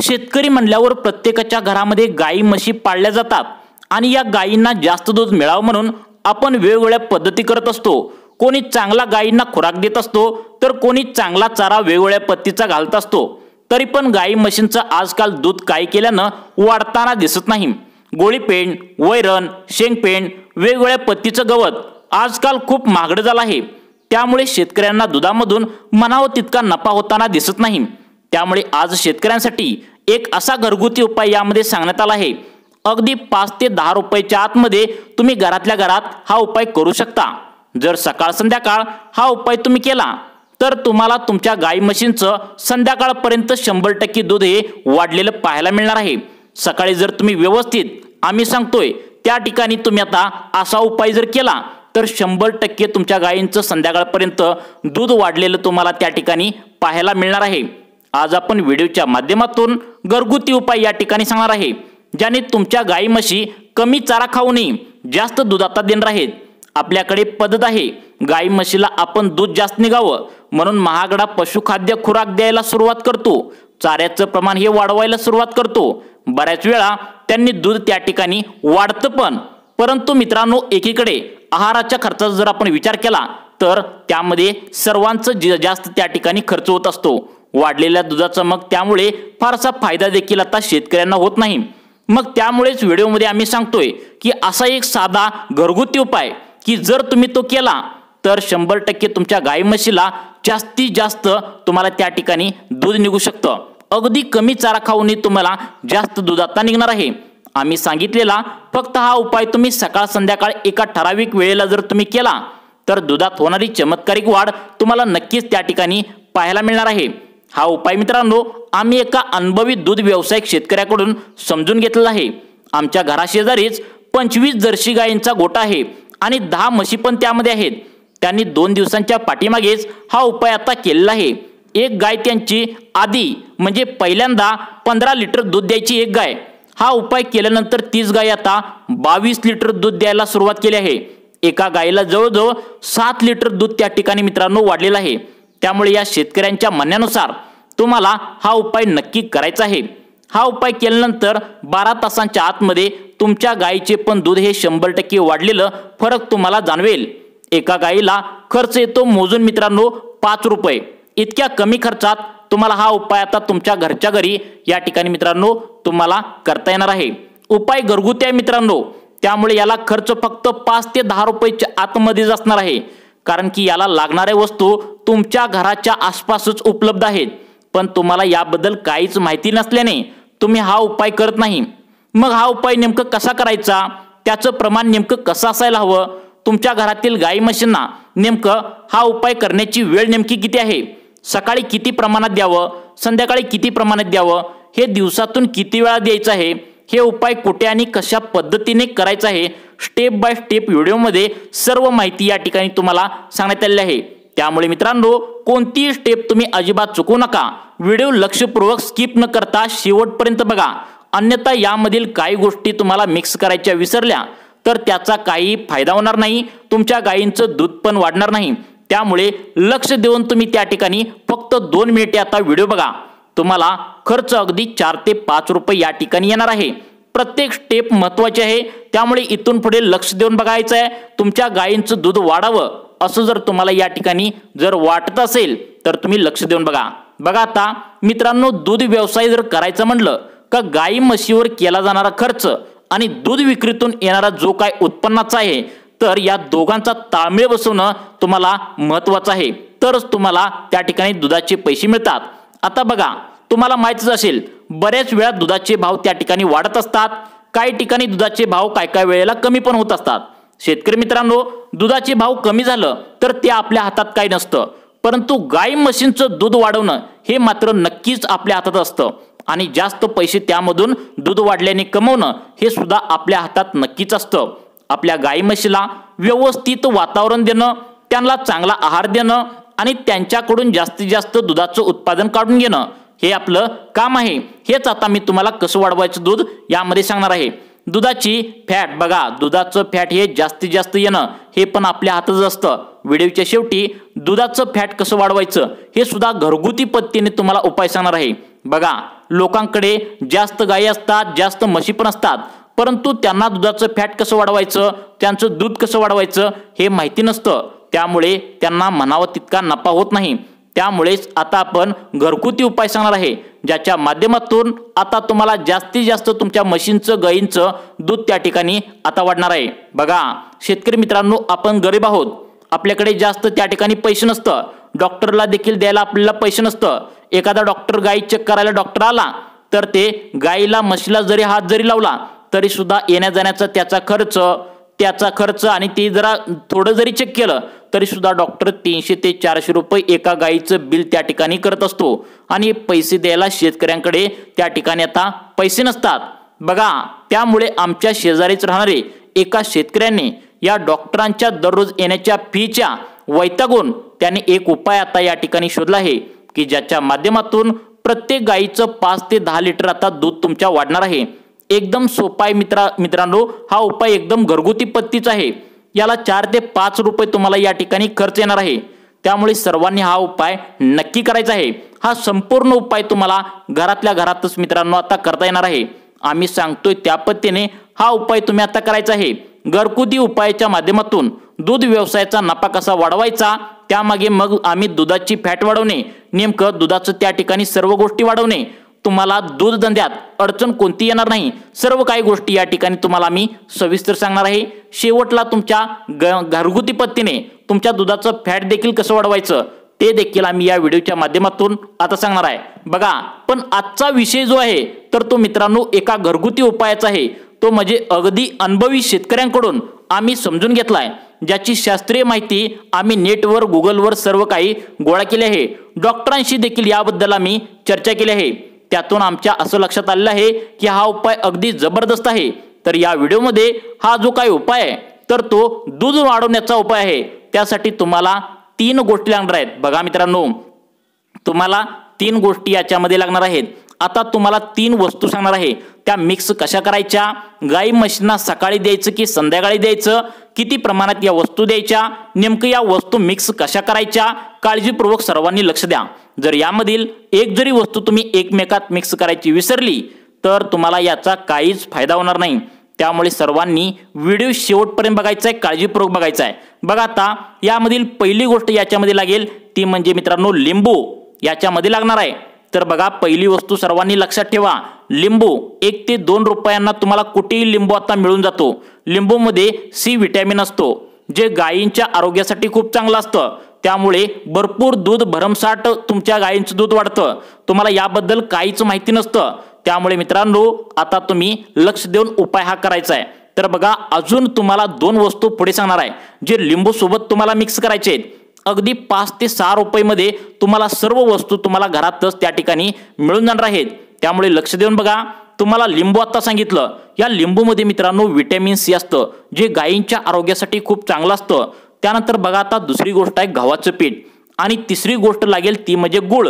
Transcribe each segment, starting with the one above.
शेतकरी म्हणल्यावर प्रत्येकाच्या घरामध्ये गाई म्हशी पाळल्या जातात आणि या गायींना जास्त दूध मिळावं म्हणून आपण वेगवेगळ्या पद्धती करत असतो। कोणी चांगला गायींना खुराक देत असतो तर कोणी चांगला चारा वेगवेगळ्या पद्धतीचा घालत असतो। तरी पण गाई म्हशींचं आजकाल दूध काही केल्यानं वाढताना दिसत नाही। गोळीपेंड, वैरण, शेंगपेंड, वेगवेगळ्या पद्धतीचं गवत आजकाल खूप महागडं झालं आहे। त्यामुळे शेतकऱ्यांना दुधामधून म्हणावं तितका नफा होताना दिसत नाही। त्यामुळे आज शेतकऱ्यांसाठी एक असा घरगुती उपाय यामध्ये सांगण्यात आला आहे। अगदी 5 ते 10 रुपयाच्या आतमध्ये तुम्ही घरातल्या घरात हा उपाय करू शकता। जर सकाळ संध्याकाळ हा उपाय तुम्ही केला तर तुम्हाला तुमच्या गाई म्हशींचं संध्याकाळपर्यंत 100% दूध हे वाढलेलं पाहायला मिळणार आहे। सकाळी जर तुम्ही व्यवस्थित आम्ही सांगतोय त्या ठिकाणी तुम्ही आता असा उपाय जर केला तर 100% तुमच्या गायींचं संध्याकाळपर्यंत दूध वाढलेलं तुम्हाला त्या ठिकाणी पाहायला मिळणार आहे। आज आपण व्हिडिओच्या माध्यमातून घरगुती उपाय या ठिकाणी सांगणार आहे ज्याने तुमच्या गाई म्हशी कमी चारा खाऊनही जास्त दूध आता देणार आहेत। आपल्याकडे पद्धत आहे, गाई म्हशीला आपण दूध जास्त निघावं म्हणून महागडा पशुखाद्य खुराक द्यायला सुरुवात करतो, चाऱ्याचं प्रमाण हे वाढवायला सुरुवात करतो। बऱ्याच वेळा त्यांनी दूध त्या ठिकाणी वाढतं पण, परंतु मित्रांनो एकीकडे आहाराच्या खर्चाचा जर आपण विचार केला तर त्यामध्ये सर्वांचं जास्त त्या ठिकाणी खर्च होत असतो। वाढलेल्या दुधाचा मग त्यामुळे फारसा फायदा देखील आता शेतकऱ्यांना होत नाही। मग त्यामुळेच व्हिडिओमध्ये आम्ही सांगतोय की असा एक साधा घरगुती उपाय की जर तुम्ही तो केला तर 100% तुमच्या गाई म्हशीला जास्तीत जास्त तुम्हाला त्या ठिकाणी दूध निघू शकतं। अगदी कमी चारा खाऊनही तुम्हाला जास्त दूध आता निघणार आहे। आम्ही सांगितलेला फक्त हा उपाय तुम्ही सकाळ संध्याकाळ एका ठराविक वेळेला जर तुम्ही केला तर दुधात होणारी चमत्कारिक वाढ तुम्हाला नक्कीच त्या ठिकाणी पाहायला मिळणार आहे। हा उपाय मित्रांनो आम्ही एका अनुभवी दूध व्यावसायिक शेतकऱ्याकडून समजून घेतलेला आहे। आमच्या घराशेजारीच 25 जर्सी गायींचा गोठा आहे आणि 10 म्हशी पण त्यामध्ये आहेत। त्यांनी 2 दिवसांच्या पाठीमागेच हा उपाय आता केलेला आहे। एक गाय त्यांची आधी म्हणजे पहिल्यांदा 15 लिटर दूध द्यायची एक गाय, हा उपाय केल्यानंतर 30 गाय आता 22 लिटर दूध द्यायला सुरुवात केली आहे। एका गायीला जवळजवळ 7 लिटर दूध त्या ठिकाणी मित्रांनो वाढलेलं आहे। त्यामुळे या शेतकऱ्यांच्या म्हणण्यानुसार तुम्हाला हा उपाय नक्की करायचा आहे। हा उपाय केल्यानंतर 12 तासांच्या आतमध्ये तुमच्या गायीचे पण दूध हे 100% वाढलेलं फरक तुम्हाला जाणवेल। एका गायीला खर्च येतो मोजून मित्रांनो 5 रुपये। इतक्या कमी खर्चात तुम्हाला हा उपाय आता तुमच्या घरच्या घरी या ठिकाणी मित्रांनो तुम्हाला करता येणार आहे। उपाय घरगुती आहे मित्रांनो, त्यामुळे याला खर्च फक्त 5 ते 10 रुपयाच्या आतमध्येच असणार आहे। कारण की याला लागणाऱ्या वस्तू तुमच्या घराच्या आसपासच उपलब्ध आहेत, पण तुम्हाला याबद्दल काहीच माहिती नसल्याने तुम्ही हा उपाय करत नाही। मग हा उपाय नेमकं कसा करायचा, त्याचं प्रमाण नेमकं कसं असायला हवं, तुमच्या घरातील गाई म्हशींना नेमकं हा उपाय करण्याची वेळ नेमकी किती आहे, सकाळी किती प्रमाणात द्यावं, संध्याकाळी किती प्रमाणात द्यावं, हे दिवसातून किती वेळा द्यायचं आहे, हे उपाय कुठे आणि कशा पद्धतीने करायचं आहे, स्टेप बाय स्टेप व्हिडिओमध्ये सर्व माहिती या ठिकाणी तुम्हाला सांगण्यात आलेली आहे। त्यामुळे मित्रांनो कोणतीही स्टेप तुम्ही अजिबात चुकवू नका। व्हिडिओ लक्षपूर्वक स्किप न करता शेवटपर्यंत बघा, अन्यथा यामधील काही गोष्टी तुम्हाला मिक्स करायच्या विसरल्या तर त्याचा काही फायदा होणार नाही, तुमच्या गायींचं दूध पण वाढणार नाही। त्यामुळे लक्ष देऊन तुम्ही त्या ठिकाणी फक्त 2 मिनिटे आता व्हिडिओ बघा। तुम्हाला खर्च अगदी 4 ते 5 रुपये या ठिकाणी येणार आहे। प्रत्येक स्टेप महत्त्वाची आहे, त्यामुळे इथून पुढे लक्ष देऊन बघायचं आहे। तुमच्या गायींचं दूध वाढावं असं जर तुम्हाला या ठिकाणी जर वाटत असेल तर तुम्ही लक्ष देऊन बघा। बघा आता मित्रांनो, दूध व्यवसाय जर करायचं म्हणलं का गाई म्हशीवर केला जाणारा खर्च आणि दूध विक्रीतून येणारा जो काय उत्पन्नाचा आहे तर या दोघांचा ताळमेळ बसवणं तुम्हाला महत्त्वाचं आहे, तरच तुम्हाला त्या ठिकाणी दुधाचे पैसे मिळतात। आता बघा, तुम्हाला माहितीच असेल बऱ्याच वेळा दुधाचे भाव त्या ठिकाणी वाढत असतात, काही ठिकाणी दुधाचे भाव काय वेळेला कमी पण होत असतात। शेतकरी मित्रांनो, दुधाचे भाव कमी झालं तर ते आपल्या हातात काही नसतं, परंतु गाई म्हशींचं दूध वाढवणं हे मात्र नक्कीच आपल्या हातात असतं आणि जास्त पैसे त्यामधून दूध वाढल्याने कमवणं हे सुद्धा आपल्या हातात नक्कीच असतं। आपल्या गाई म्हशीला व्यवस्थित वातावरण देणं, त्यांना चांगला आहार देणं आणि त्यांच्याकडून जास्तीत जास्त दुधाचं उत्पादन काढून घेणं हे आपलं काम आहे। हेच आता मी तुम्हाला कसं वाढवायचं दूध यामध्ये सांगणार आहे। दुधाची फॅट बघा, दुधाचं फॅट हे जास्तीत जास्त येणं हे पण आपल्या हातच असतं। व्हिडिओच्या शेवटी दुधाचं फॅट कसं वाढवायचं हे सुद्धा घरगुती पद्धतीने तुम्हाला उपाय सांगणार आहे। बघा, लोकांकडे जास्त गायी असतात, जास्त म्हशी पण असतात, परंतु त्यांना दुधाचं फॅट कसं वाढवायचं, त्यांचं दूध कसं वाढवायचं हे माहिती नसतं. त्यामुळे त्यांना म्हणावं तितका नफा होत नाही. त्यामुळेच आता आपण घरगुती उपाय सांगणार आहे, ज्याच्या माध्यमातून आता तुम्हाला जास्तीत जास्त तुमच्या म्हशींचं गायींचं दूध त्या ठिकाणी आता वाढणार आहे. बघा शेतकरी मित्रांनो, आपण गरीब आहोत, आपल्याकडे जास्त त्या ठिकाणी पैसे नसतं, डॉक्टरला देखील द्यायला आपल्याला पैसे नसतं. एखादा डॉक्टर गायी चेक करायला डॉक्टर आला तर ते गायीला म्हशीला जरी हात जरी लावला तरी सुद्धा येण्या जाण्याचा त्याचा खर्च आणि ते जरा थोडं जरी चेक केलं तरी सुद्धा डॉक्टर 300 ते 400 रुपये एका गायीचं बिल त्या ठिकाणी करत असतो. आणि पैसे द्यायला शेतकऱ्यांकडे त्या ठिकाणी आता पैसे नसतात. बघा त्यामुळे आमच्या शेजारीच राहणारे एका शेतकऱ्याने या डॉक्टरांच्या दररोज येण्याच्या फीच्या वैतागून त्याने एक उपाय आता या ठिकाणी शोधला आहे, की ज्याच्या माध्यमातून प्रत्येक गायीचं 5 ते 10 लिटर आता दूध तुमच्या वाढणार आहे. एकदम सोपा आहे मित्रांनो, हा उपाय एकदम घरगुती पद्धतीचा आहे. याला 4 ते 5 रुपये तुम्हाला या ठिकाणी खर्च येणार आहे. त्यामुळे सर्वांनी हा उपाय नक्की करायचा आहे. हा संपूर्ण उपाय तुम्हाला घरातल्या घरातच मित्रांनो आता करता येणार आहे. आम्ही सांगतोय त्या पद्धतीने हा उपाय तुम्ही आता करायचा आहे. घरगुती उपायाच्या माध्यमातून दूध व्यवसायाचा नफा कसा वाढवायचा, त्यामागे मग आम्ही दुधाची फॅट वाढवणे, नेमकं दुधाचं त्या ठिकाणी सर्व गोष्टी वाढवणे, तुम्हाला दूध धंद्यात अडचण कोणती येणार नाही, सर्व काही गोष्टी या ठिकाणी तुम्हाला मी सविस्तर सांगणार आहे. शेवटला तुमच्या घरगुती पद्धतीने तुमच्या दुधाचं फॅट देखील कसं वाढवायचं ते देखील आम्ही या व्हिडिओच्या माध्यमातून आता सांगणार आहे. बघा पण आजचा विषय जो आहे तर तो मित्रांनो एका घरगुती उपायाचा आहे. तो म्हणजे अगदी अनुभवी शेतकऱ्यांकडून आम्ही समजून घेतलाय, ज्याची शास्त्रीय माहिती आम्ही नेटवर गुगलवर सर्व काही गोळा केले आहे. डॉक्टरांशी देखील याबद्दल आम्ही चर्चा केली आहे. त्यातून आमच्या असं लक्षात आलेलं आहे की हा उपाय अगदी जबरदस्त आहे. तर या व्हिडिओमध्ये हा जो काही उपाय आहे तर तो दूध वाढवण्याचा उपाय आहे. त्यासाठी तुम्हाला 3 गोष्टी लागणार आहेत. बघा मित्रांनो, तुम्हाला 3 गोष्टी याच्यामध्ये लागणार आहेत. आता तुम्हाला 3 वस्तू सांगणार आहे, त्या मिक्स कशा करायच्या, गाई म्हशींना सकाळी द्यायचं की संध्याकाळी द्यायचं, किती प्रमाणात या वस्तू द्यायच्या, नेमकं या वस्तू मिक्स कशा करायच्या, काळजीपूर्वक सर्वांनी लक्ष द्या. जर यामधील एक जरी वस्तू तुम्ही एकमेकात मिक्स करायची विसरली तर तुम्हाला याचा काहीच फायदा होणार नाही. त्यामुळे सर्वांनी व्हिडिओ शेवटपर्यंत बघायचा आहे, काळजीपूर्वक बघायचा आहे. बघा आता यामधील पहिली गोष्ट याच्यामध्ये लागेल ती म्हणजे मित्रांनो लिंबू याच्यामध्ये लागणार आहे. तर बघा पहिली वस्तू सर्वांनी लक्षात ठेवा, लिंबू. 1 ते 2 रुपयांना तुम्हाला कुठेही लिंबू आता मिळून जातो. लिंबूमध्ये C विटॅमिन असतो, जे गायींच्या आरोग्यासाठी खूप चांगलं असतं. त्यामुळे भरपूर दूध भरमसाठ तुमच्या गायींचं दूध वाढतं. तुम्हाला याबद्दल काहीच माहिती नसतं. त्यामुळे मित्रांनो आता तुम्ही लक्ष देऊन उपाय हा करायचा आहे. तर बघा अजून तुम्हाला 2 वस्तू पुढे सांगणार आहे, जे लिंबू सोबत तुम्हाला मिक्स करायचे आहेत. अगदी 5 ते 6 रुपये तुम्हाला सर्व वस्तू तुम्हाला घरातच त्या ठिकाणी मिळून जाणार आहेत. त्यामुळे लक्ष देऊन बघा. तुम्हाला लिंबू आता सांगितलं, या लिंबूमध्ये मित्रांनो विटॅमिन C असतं, जे गायींच्या आरोग्यासाठी खूप चांगलं असतं. त्यानंतर बघा आता दुसरी गोष्ट आहे गव्हाचं पीठ, आणि तिसरी गोष्ट लागेल ती म्हणजे गुळ.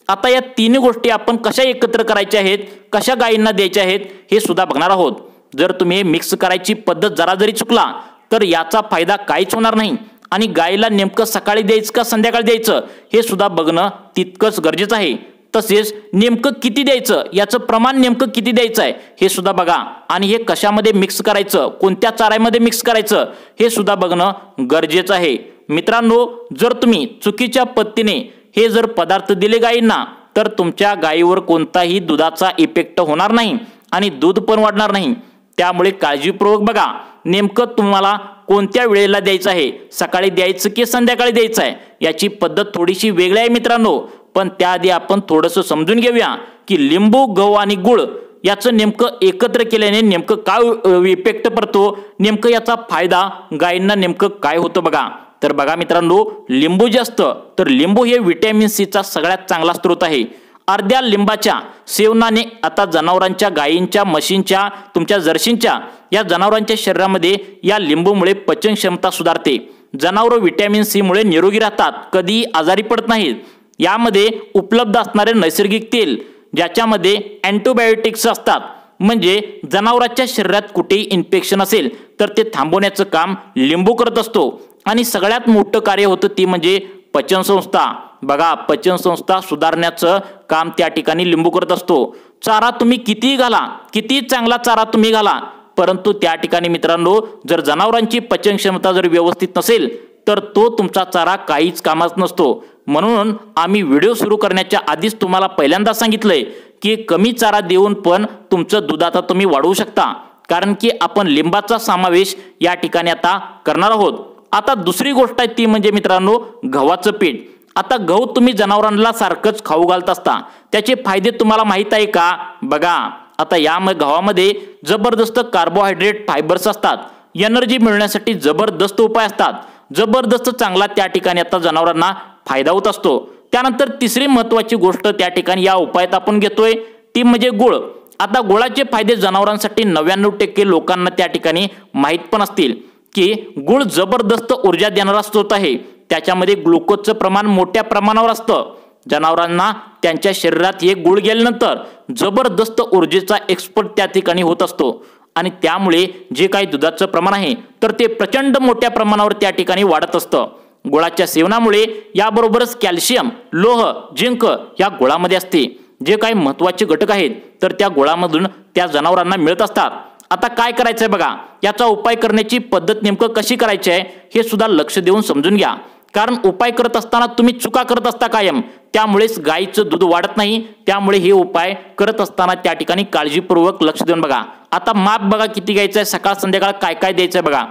आता या 3 गोष्टी आपण कशा एकत्र करायच्या आहेत, कशा गायींना द्यायच्या आहेत हे सुद्धा बघणार आहोत. जर तुम्ही मिक्स करायची पद्धत जरा जरी चुकला तर याचा फायदा काहीच होणार नाही. आणि गायीला नेमकं सकाळी द्यायचं का संध्याकाळी द्यायचं हे सुद्धा बघणं तितकंच गरजेचं आहे. तसेच नेमकं किती द्यायचं, याचं प्रमाण नेमकं किती द्यायचं आहे हे सुद्धा बघा. आणि हे कशामध्ये मिक्स करायचं, कोणत्या चाऱ्यामध्ये मिक्स करायचं हे सुद्धा बघणं गरजेचं आहे. मित्रांनो जर तुम्ही चुकीच्या पद्धतीने हे जर पदार्थ दिले गायींना तर तुमच्या गायीवर कोणताही दुधाचा इफेक्ट होणार नाही आणि दूध पण वाढणार नाही. त्यामुळे काळजीपूर्वक बघा नेमकं तुम्हाला कोणत्या वेळेला द्यायचं आहे, सकाळी द्यायचं की संध्याकाळी द्यायचं आहे. याची पद्धत थोडीशी वेगळी आहे मित्रांनो. पण त्याआधी आपण थोडंसं समजून घेऊया की लिंबू, गहू आणि गुळ याचं नेमकं एकत्र केल्याने नेमकं काय इफेक्ट पडतो, नेमकं याचा फायदा गायींना नेमकं काय होतं बघा. तर बघा मित्रांनो, लिंबू जे असतं तर लिंबू हे विटॅमिन सीचा सगळ्यात चांगला स्रोत आहे. अर्ध्या लिंबाच्या सेवनाने आता जनावरांच्या, गायींच्या, म्हशींच्या, तुमच्या जर्सींच्या या जनावरांच्या शरीरामध्ये या लिंबूमुळे पचन क्षमता सुधारते. जनावरं विटॅमिन सी मुळे निरोगी राहतात, कधीही आजारी पडत नाहीत. यामध्ये उपलब्ध असणारे नैसर्गिक तेल ज्याच्यामध्ये अँटीबायोटिक्स असतात, म्हणजे जनावरांच्या शरीरात कुठेही इन्फेक्शन असेल तर ते थांबवण्याचं काम लिंबू करत असतो. आणि सगळ्यात मोठं कार्य होतं ती म्हणजे पचनसंस्था. बघा पचनसंस्था सुधारण्याचं काम त्या ठिकाणी लिंबू करत असतो। चारा तुम्ही कितीही घाला, किती चांगला चारा तुम्ही घाला, परंतु त्या ठिकाणी मित्रांनो जर जनावरांची पचन क्षमता जर व्यवस्थित नसेल तर तो तुमचा चारा काहीच कामाचा नसतो। म्हणून आम्ही व्हिडिओ सुरू करण्याच्या आधीच तुम्हाला पहिल्यांदा सांगितलंय की कमी चारा देऊन पण तुमचं दूध आता तुम्ही वाढवू शकता, कारण की आपण लिंबाचा समावेश या ठिकाणी आता करणार आहोत। आता दुसरी गोष्ट आहे ती म्हणजे मित्रांनो गव्हाचं पीठ। आता गहू तुम्ही जनावरांना सारखंच खाऊ घालत असता, त्याचे फायदे तुम्हाला माहित आहे का? बघा, आता या गव्हामध्ये जबरदस्त कार्बोहायड्रेट फायबर्स असतात, एनर्जी मिळण्यासाठी जबरदस्त उपाय असतात, जबरदस्त चांगला त्या ठिकाणी आता जनावरांना फायदा होत असतो। त्यानंतर तिसरी महत्त्वाची गोष्ट त्या ठिकाणी या उपायात आपण घेतोय ती म्हणजे गुळ। आता गुळाचे फायदे जनावरांसाठी 99% लोकांना त्या ठिकाणी माहीत पण असतील की गुळ जबरदस्त ऊर्जा देणारा स्रोत आहे। त्याच्यामध्ये ग्लुकोजचं प्रमाण मोठ्या प्रमाणावर असतं। जनावरांना त्यांच्या शरीरात हे गुळ गेल्यानंतर जबरदस्त ऊर्जेचा एक्सपोर्ट त्या ठिकाणी होत असतो आणि त्यामुळे जे काही दुधाचं प्रमाण आहे तर ते प्रचंड मोठ्या प्रमाणावर त्या ठिकाणी वाढत असतं। गुळाच्या सेवनामुळे याबरोबरच कॅल्शियम, लोह, झिंक या गुळामध्ये असते। जे काही महत्त्वाचे घटक आहेत तर त्या गुळामधून त्या जनावरांना मिळत असतात। आता काय करायचंय बघा, याचा उपाय करण्याची पद्धत नेमकं कशी करायची आहे हे सुद्धा लक्ष देऊन समजून घ्या, कारण उपाय करत असताना तुम्ही चुका करत असता कायम, त्यामुळेच गायीचं दूध वाढत नाही। त्यामुळे हे उपाय करत असताना त्या ठिकाणी काळजीपूर्वक लक्ष देऊन बघा। आता माप बघा किती घ्यायचं आहे, सकाळ संध्याकाळ काय काय द्यायचंय बघा।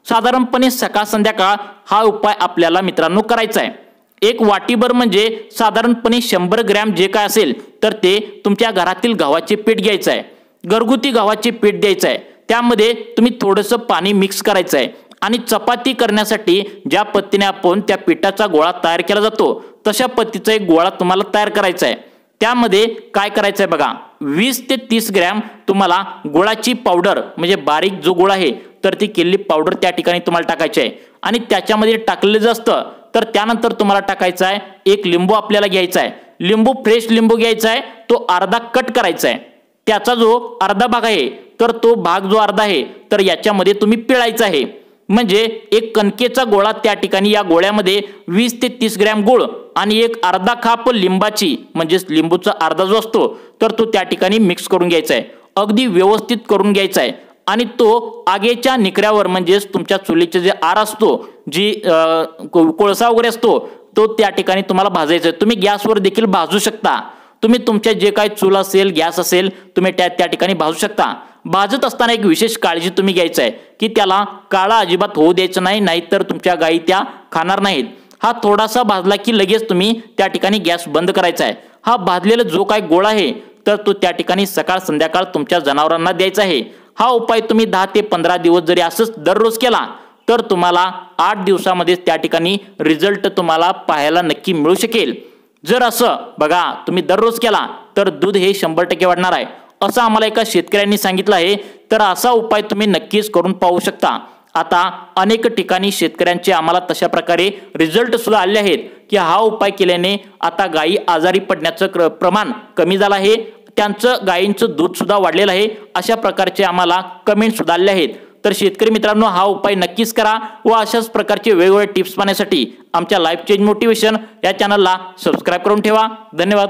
साधारणपणे सकाळ संध्याकाळ हा उपाय आपल्याला मित्रांनो करायचा आहे। एक वाटीभर म्हणजे साधारणपणे 100 ग्रॅम जे काय असेल तर ते तुमच्या घरातील गव्हाचे पीठ घ्यायचं आहे, घरगुती गव्हाचे पीठ द्यायचं आहे। त्यामध्ये तुम्ही थोडंसं पाणी मिक्स करायचं आहे आणि चपाती करण्यासाठी ज्या पद्धतीने आपण त्या पिठाचा गोळा तयार केला जातो तशा पद्धतीचा एक गोळा तुम्हाला तयार करायचा आहे। त्यामध्ये काय करायचं आहे बघा, 20 ते 30 ग्रॅम तुम्हाला गुळाची पावडर म्हणजे बारीक जो गुळ आहे तर ती केलेली पावडर त्या ठिकाणी तुम्हाला टाकायची आहे आणि त्याच्यामध्ये टाकलेलं असतं तर त्यानंतर तुम्हाला टाकायचं आहे एक लिंबू आपल्याला घ्यायचा आहे। लिंबू फ्रेश लिंबू घ्यायचा आहे, तो अर्धा कट करायचा आहे। त्याचा जो अर्धा भाग आहे तर तो भाग जो अर्धा आहे तर याच्यामध्ये तुम्ही पिळायचा आहे। म्हणजे एक कणकेचा गोळा त्या ठिकाणी या गोळ्यामध्ये 20 ते 30 ग्रॅम गुळ आणि एक अर्धा खाप लिंबाची म्हणजे लिंबूचा अर्धा जो असतो तर तो त्या ठिकाणी मिक्स करून घ्यायचा आहे, अगदी व्यवस्थित करून घ्यायचा आहे आणि तो आगीच्या निकऱ्यावर म्हणजेच तुमच्या चुलीचे जे आर असतो, जी कोळसा वगैरे असतो तो त्या ठिकाणी तुम्हाला भाजायचा आहे। तुम्ही गॅसवर देखील भाजू शकता, तुम्ही तुमच्या जे काही चूल असेल गॅस असेल तुम्ही त्या ठिकाणी भाजू शकता। भाजत असताना एक विशेष काळजी तुम्ही घ्यायचं आहे की त्याला काळा अजिबात होऊ द्यायचं नाही, नाहीतर तुमच्या गायी त्या खाणार नाहीत। हा थोडासा भाजला की लगेच तुम्ही त्या ठिकाणी गॅस बंद करायचा आहे। हा भाजलेला जो काही गोळा आहे तर तो त्या ठिकाणी सकाळ संध्याकाळ तुमच्या जनावरांना द्यायचा आहे। हा उपाय तुम्ही 10 ते 15 दिवस जरी असंच दररोज केला तर तुम्हाला 8 दिवसामध्ये त्या ठिकाणी रिझल्ट तुम्हाला पाहायला नक्की मिळू शकेल। जर असं बघा तुम्ही दररोज केला तर दूध हे 100% वाढणार आहे असं आम्हाला एका शेतकऱ्यांनी सांगितलं आहे। तर असा उपाय तुम्ही नक्कीच करून पाहू शकता। आता अनेक ठिकाणी शेतकऱ्यांचे आम्हाला तशा प्रकारे रिझल्ट सुद्धा आले आहेत की हा उपाय केल्याने आता गायी आजारी पडण्याचं प्रमाण कमी झालं आहे, त्यांचं गायींचं दूध सुद्धा वाढलेलं आहे, अशा प्रकारचे आम्हाला कमेंट सुद्धा आले आहेत। तर शेतकरी मित्रांनो हा उपाय नक्कीच करा व अशाच प्रकारचे वेगवेगळे टिप्स पाहण्यासाठी आमच्या लाईफ चेंज मोटिवेशन या चॅनलला सबस्क्राईब करून ठेवा। धन्यवाद।